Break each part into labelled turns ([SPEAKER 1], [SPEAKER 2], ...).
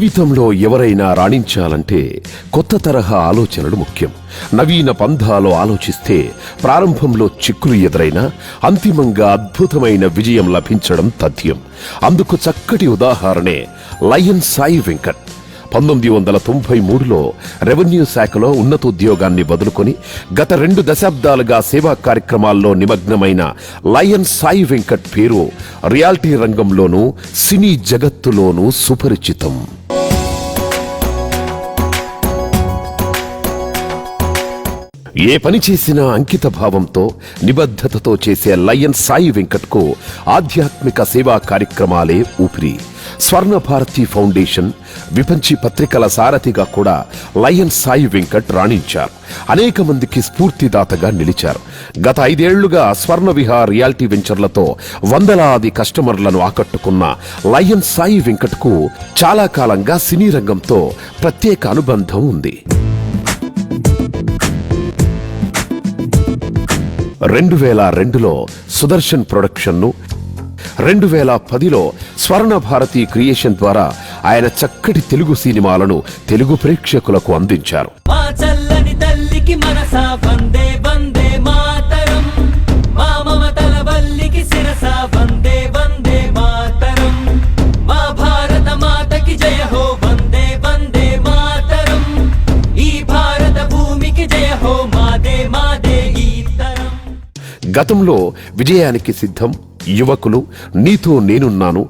[SPEAKER 1] జీవితంలో ఎవరైనా రాణించాలంటే కొత్త తరహా ఆలోచనలు ముఖ్యం. నవీన పంథాలో ఆలోచిస్తే ప్రారంభంలో చిక్కులు ఎదురైనా అంతిమంగా అద్భుతమైన విజయం లభించడం తథ్యం. అందుకు చక్కటి ఉదాహరణే లయన్ సాయి వెంకట్. 1993లో రెవెన్యూ శాఖలో ఉన్నతోద్యోగాన్ని వదులుకొని గత 2 దశాబ్దాలుగా సేవా కార్యక్రమాల్లో నిమగ్నమైన లయన్ సాయి వెంకట్ పేరు రియాలిటీ రంగంలోనూ సినీ జగత్తులోనూ సుపరిచితం. ఏ పని చేసినా అంకిత భావంతో నిబద్ధతతో చేసే లయన్ సాయి వెంకట్ కు ఆధ్యాత్మిక సేవా కార్యక్రమాలే ఊపిరి. స్వర్ణ భారతి ఫౌండేషన్, విపంచి పత్రికల సారథిగా కూడా లయన్ సాయి వెంకట్ రాణించారు. అనేక మందికి స్ఫూర్తిదాతగా నిలిచారు. గత 5 ఏళ్లుగా స్వర్ణ విహార్ రియాలిటీ వెంచర్లతో వందలాది కస్టమర్లను ఆకట్టుకున్న లయన్ సాయి వెంకట్ కు చాలా కాలంగా సినీ రంగంతో ప్రత్యేక అనుబంధం ఉంది. 2002లో సుదర్శన్ ప్రొడక్షన్ ను, 2010లో స్వర్ణ భారతి క్రియేషన్ ద్వారా ఆయన చక్కటి తెలుగు సినిమాలను తెలుగు ప్రేక్షకులకు అందించారు. గతంలో విజయానికి సిద్ధం, యువకులు, నీతో నేనున్నాను,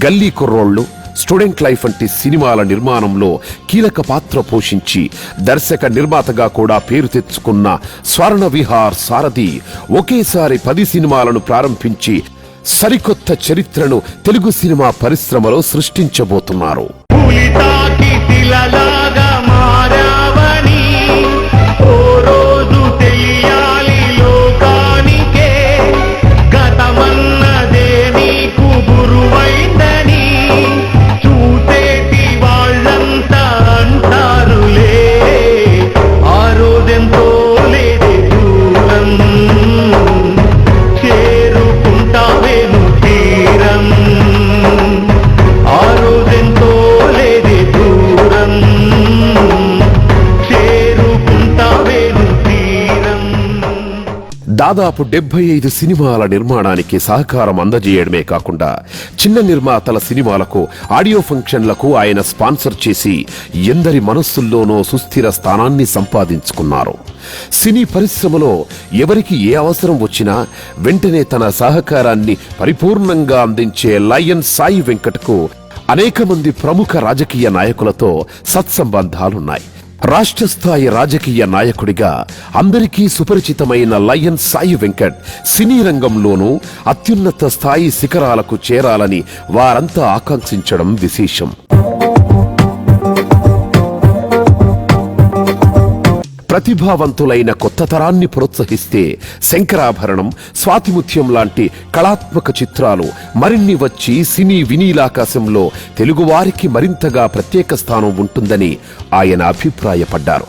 [SPEAKER 1] గల్లీ కుర్రోళ్లు, స్టూడెంట్ లైఫ్ వంటి సినిమాల నిర్మాణంలో కీలక పాత్ర పోషించి దర్శక నిర్మాతగా కూడా పేరు తెచ్చుకున్న స్వర్ణ విహార్ సారథి ఒకేసారి 10 సినిమాలను ప్రారంభించి సరికొత్త చరిత్రను తెలుగు సినిమా పరిశ్రమలో సృష్టించబోతున్నారు. దాదాపు 75 సినిమాల నిర్మాణానికి సహకారం అందజేయడమే కాకుండా చిన్న నిర్మాతల సినిమాలకు ఆడియో ఫంక్షన్లకు ఆయన స్పాన్సర్ చేసి ఎందరి మనస్సుల్లోనో సుస్థిర స్థానాన్ని సంపాదించుకున్నారు. సినీ పరిశ్రమలో ఎవరికి ఏ అవసరం వచ్చినా వెంటనే తన సహకారాన్ని పరిపూర్ణంగా అందించే లయన్ సాయి వెంకట్ కు అనేక మంది ప్రముఖ రాజకీయ నాయకులతో సత్సంబంధాలున్నాయి. రాష్ట్ర స్థాయి రాజకీయ నాయకుడిగా అందరికీ సుపరిచితమైన లయన్ సాయి వెంకట్ సినీ రంగంలోనూ అత్యున్నత స్థాయి శిఖరాలకు చేరాలని వారంతా ఆకాంక్షించడం విశేషం. ప్రతిభావంతులైన కొత్త తరాన్ని ప్రోత్సహిస్తే శంకరాభరణం, స్వాతిముత్యం లాంటి కళాత్మక చిత్రాలు మరిన్ని వచ్చి సినీ వినీలాకాశంలో తెలుగువారికి మరింతగా ప్రత్యేక స్థానం ఉంటుందని ఆయన అభిప్రాయపడ్డారు.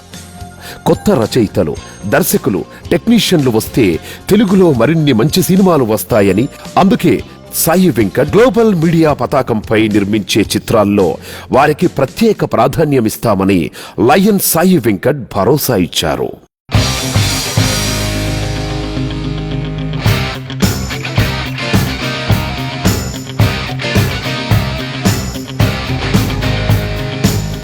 [SPEAKER 1] కొత్త రచయితలు, దర్శకులు, టెక్నీషియన్లు వస్తే తెలుగులో మరిన్ని మంచి సినిమాలు వస్తాయని, అందుకే సాయి వెంకట్ గ్లోబల్ మీడియా పతాకంపై నిర్మించే చిత్రాల్లో వారికి ప్రత్యేక ప్రాధాన్యమిస్తామని లయన్ సాయి వెంకట్ భరోసా ఇచ్చారు.